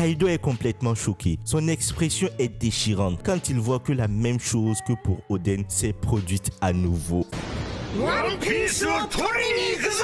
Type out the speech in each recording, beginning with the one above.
Kaido est complètement choqué. Son expression est déchirante quand il voit que la même chose que pour Oden s'est produite à nouveau. One Pieceを取りに行くぞ!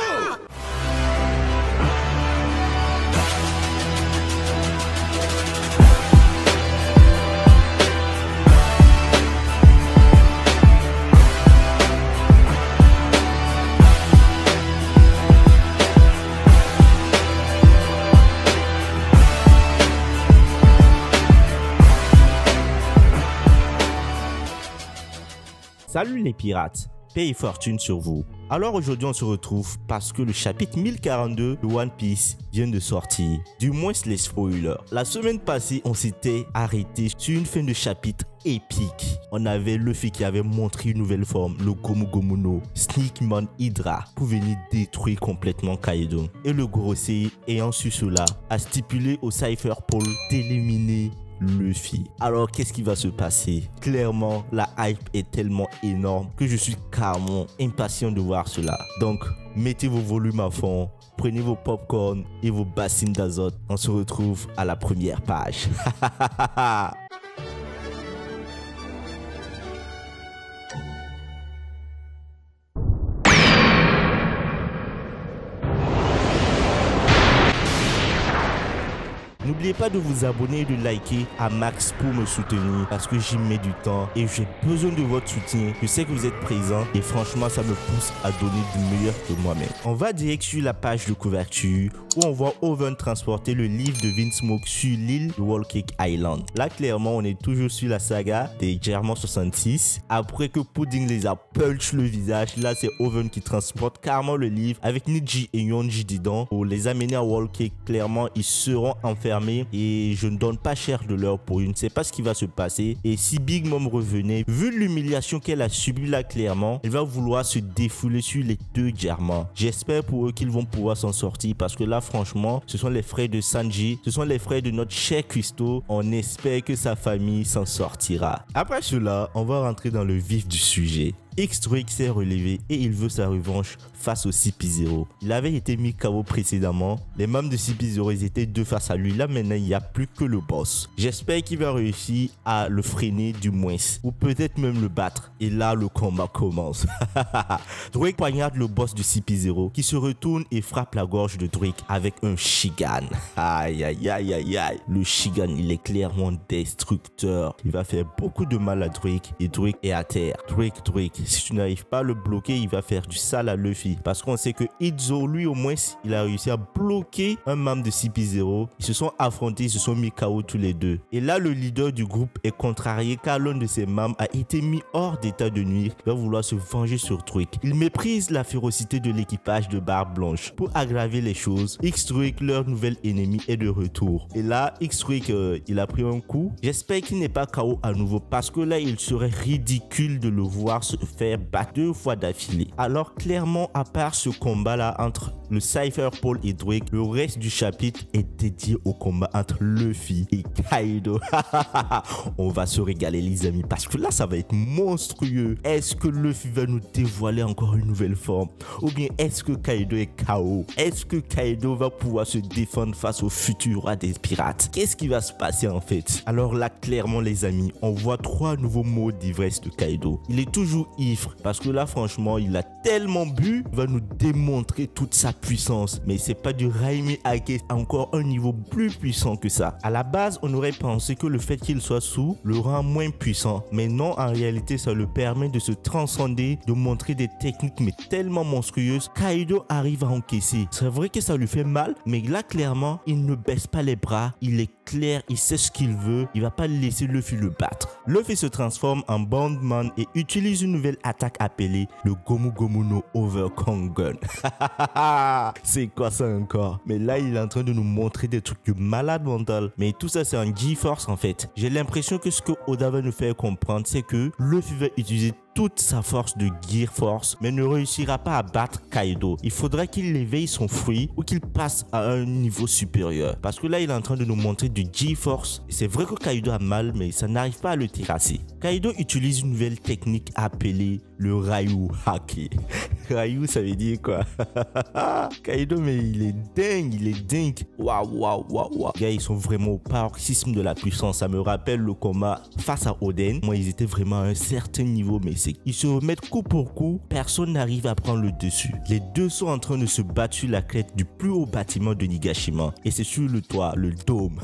Salut les pirates, paix et fortune sur vous. Alors aujourd'hui on se retrouve parce que le chapitre 1042 de One Piece vient de sortir. Du moins les spoilers. La semaine passée on s'était arrêté sur une fin de chapitre épique. On avait Luffy qui avait montré une nouvelle forme, le Gomu Gomu no Sneakman Hydra, pour venir détruire complètement Kaido. Et le Gorosei ayant su cela a stipulé au Cypher Pole d'éliminer Luffy. Alors qu'est-ce qui va se passer? Clairement la hype est tellement énorme que je suis carrément impatient de voir cela. Donc mettez vos volumes à fond, prenez vos popcorn et vos bassines d'azote. On se retrouve à la première page. N'oubliez pas de vous abonner et de liker à max pour me soutenir parce que j'y mets du temps et j'ai besoin de votre soutien. Je sais que vous êtes présents et franchement ça me pousse à donner du meilleur que moi-même. On va direct sur la page de couverture où on voit Oven transporter le livre de Vinsmoke sur l'île de Whole Cake Island. Là clairement on est toujours sur la saga des Diamants 66. Après que Pudding les a punch le visage, là c'est Oven qui transporte carrément le livre avec Niji et Yonji dedans pour les amener à Whole Cake. Clairement ils seront enfermés et je ne donne pas cher de l'heure pour une. C'est pas ce qui va se passer. Et si Big Mom revenait, vu l'humiliation qu'elle a subie là clairement, elle va vouloir se défouler sur les deux diamants. J'espère pour eux qu'ils vont pouvoir s'en sortir parce que là franchement, ce sont les frères de Sanji, ce sont les frères de notre cher Custo. On espère que sa famille s'en sortira. Après cela, on va rentrer dans le vif du sujet. X-Drake s'est relevé et il veut sa revanche face au CP0. Il avait été mis KO précédemment. Les membres de CP0 ils étaient deux face à lui. Là maintenant il n'y a plus que le boss. J'espère qu'il va réussir à le freiner du moins. Ou peut-être même le battre. Et là le combat commence. Drake poignarde le boss de CP0 qui se retourne et frappe la gorge de Drake avec un Shigan. Aïe aïe aïe aïe aïe. Le Shigan il est clairement destructeur. Il va faire beaucoup de mal à Drake et Drake est à terre. Drake. Si tu n'arrives pas à le bloquer, il va faire du sale à Luffy. Parce qu'on sait que Izo, lui au moins, il a réussi à bloquer un membre de CP0. Ils se sont affrontés, ils se sont mis KO tous les deux. Et là, le leader du groupe est contrarié car l'un de ses membres a été mis hors d'état de nuire. Il va vouloir se venger sur Drake. Il méprise la férocité de l'équipage de Barbe Blanche. Pour aggraver les choses, X-Drake, leur nouvel ennemi, est de retour. Et là, X-Drake, il a pris un coup. J'espère qu'il n'est pas KO à nouveau parce que là, il serait ridicule de le voir se faire battre 2 fois d'affilée. Alors clairement, à part ce combat là entre le Cypher Pole et Drake, le reste du chapitre est dédié au combat entre Luffy et Kaido. On va se régaler les amis parce que là ça va être monstrueux. Est-ce que Luffy va nous dévoiler encore une nouvelle forme ou bien est-ce que Kaido est KO? Est-ce que Kaido va pouvoir se défendre face au futur roi des pirates? Qu'est-ce qui va se passer en fait? Alors là clairement les amis, on voit 3 nouveaux modes d'ivresse de Kaido. Il est toujours ivre parce que là franchement il a tellement bu, il va nous démontrer toute sa puissance. Mais c'est pas du Raimi Ake, encore un niveau plus puissant que ça. À la base on aurait pensé que le fait qu'il soit sous le rend moins puissant, mais non, en réalité ça le permet de se transcender, de montrer des techniques mais tellement monstrueuses. Kaido arrive à encaisser. C'est vrai que ça lui fait mal, mais là clairement il ne baisse pas les bras, il est clair, il sait ce qu'il veut, il va pas laisser Luffy le battre. Luffy se transforme en Bondman et utilise une nouvelle attaque appelée le Gomu Gomu no Overkong Gun. C'est quoi ça encore? Mais là il est en train de nous montrer des trucs de malade mental. Mais tout ça c'est un G-Force en fait. J'ai l'impression que ce que Oda va nous faire comprendre c'est que Luffy va utiliser toute sa force de Gear Force, mais ne réussira pas à battre Kaido. Il faudra qu'il éveille son fruit ou qu'il passe à un niveau supérieur. Parce que là, il est en train de nous montrer du G-Force. C'est vrai que Kaido a mal, mais ça n'arrive pas à le terrasser. Kaido utilise une nouvelle technique appelée le Ryu Haki. Ryu, ça veut dire quoi? Kaido, mais il est dingue. Waouh. Gars, ils sont vraiment au paroxysme de la puissance. Ça me rappelle le combat face à Oden. Moi, ils étaient vraiment à un certain niveau, mais c'est ils se remettent coup pour coup. Personne n'arrive à prendre le dessus. Les deux sont en train de se battre sur la crête du plus haut bâtiment de Nigashima. Et c'est sur le toit, le dôme.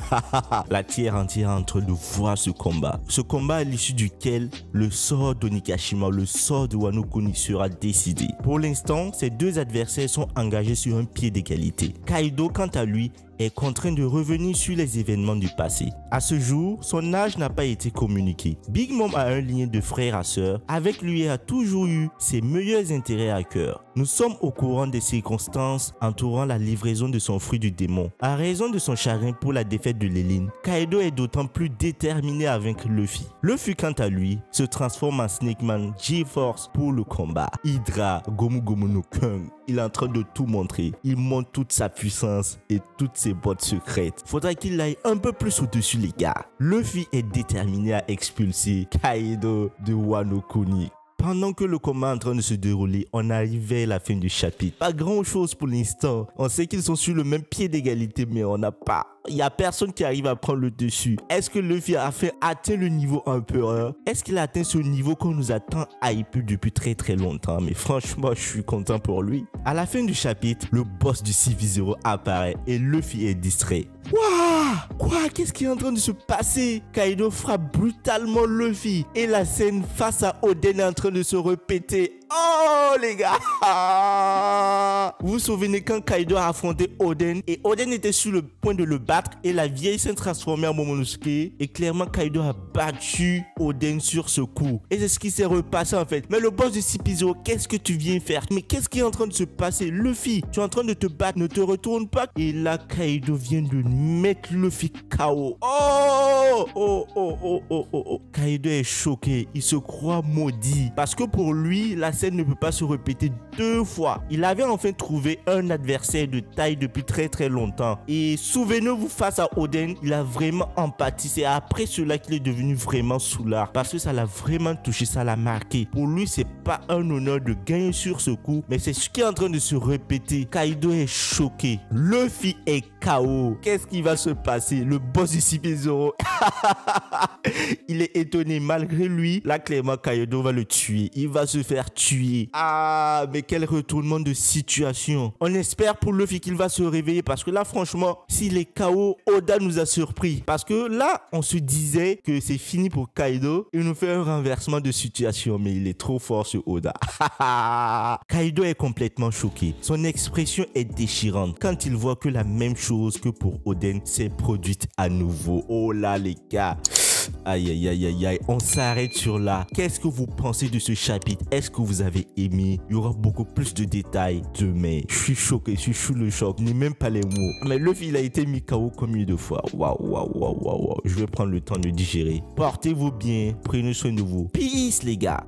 La terre entière est en train de voir ce combat. Ce combat à l'issue duquel le sort de Nigashima, le sort de Wano Kuni sera décidé. Pour l'instant, ces deux adversaires sont engagés sur un pied d'égalité. Kaido, quant à lui, est contraint de revenir sur les événements du passé. À ce jour, son âge n'a pas été communiqué. Big Mom a un lien de frère à sœur avec lui et a toujours eu ses meilleurs intérêts à cœur. Nous sommes au courant des circonstances entourant la livraison de son fruit du démon. À raison de son chagrin pour la défaite de Lelin, Kaido est d'autant plus déterminé à vaincre Luffy. Luffy, quant à lui, se transforme en Snake Man G-Force pour le combat. Hydra, Gomu Gomu no Kung, il est en train de tout montrer. Il montre toute sa puissance et toutes ses bottes secrètes. Faudra qu'il aille un peu plus au-dessus, les gars. Luffy est déterminé à expulser Kaido de Wano Kuni. Pendant que le combat est en train de se dérouler, on arrive vers la fin du chapitre. Pas grand chose pour l'instant. On sait qu'ils sont sur le même pied d'égalité, mais on n'a pas. Il n'y a personne qui arrive à prendre le dessus. Est-ce que Luffy a atteint le niveau empereur? Est-ce qu'il a atteint ce niveau qu'on nous attend hype depuis très longtemps? Mais franchement, je suis content pour lui. À la fin du chapitre, le boss du CV0 apparaît et Luffy est distrait. Waouh! Quoi? Qu'est-ce qui est en train de se passer? Kaido frappe brutalement Luffy et la scène face à Oden est en train de se répéter. Oh les gars! Vous vous souvenez quand Kaido a affronté Oden et Oden était sur le point de le battre et la vieille s'est transformée en Momonosuke et clairement Kaido a battu Oden sur ce coup. Et c'est ce qui s'est repassé en fait. Mais le boss de CP0, qu'est-ce que tu viens faire? Mais qu'est-ce qui est en train de se passer? Luffy, tu es en train de te battre, ne te retourne pas. Et là, Kaido vient de mettre Luffy KO. Oh! Kaido est choqué, il se croit maudit. Parce que pour lui, la scène ne peut pas se répéter deux fois. Il avait enfin trouvé un adversaire de taille depuis très longtemps. Et souvenez-vous, face à Oden, il a vraiment empathie. C'est après cela qu'il est devenu vraiment soulard. Parce que ça l'a vraiment touché, ça l'a marqué. Pour lui, c'est pas un honneur de gagner sur ce coup, mais c'est ce qui est en train de se répéter. Kaido est choqué. Luffy est KO. Qu'est-ce qui va se passer? Le boss du CP0. Il est étonné. Malgré lui, là, clairement, Kaido va le tuer. Il va se faire tuer. Ah, mais quel retournement de situation. On espère pour Luffy qu'il va se réveiller parce que là, franchement, s'il est KO, Oda nous a surpris. Parce que là, on se disait que c'est fini pour Kaido. Il nous fait un renversement de situation, mais il est trop fort ce Oda. Kaido est complètement choqué. Son expression est déchirante quand il voit que la même chose que pour Oden s'est produite à nouveau. Oh là, les gars. Aïe, on s'arrête sur là. Qu'est-ce que vous pensez de ce chapitre? Est-ce que vous avez aimé? Il y aura beaucoup plus de détails demain. Je suis choqué, je suis sous le choc. Je n'ai même pas les mots. Mais Luffy, il a été mis KO combien de fois? Waouh. Je vais prendre le temps de digérer. Portez-vous bien. Prenez soin de vous. Peace, les gars.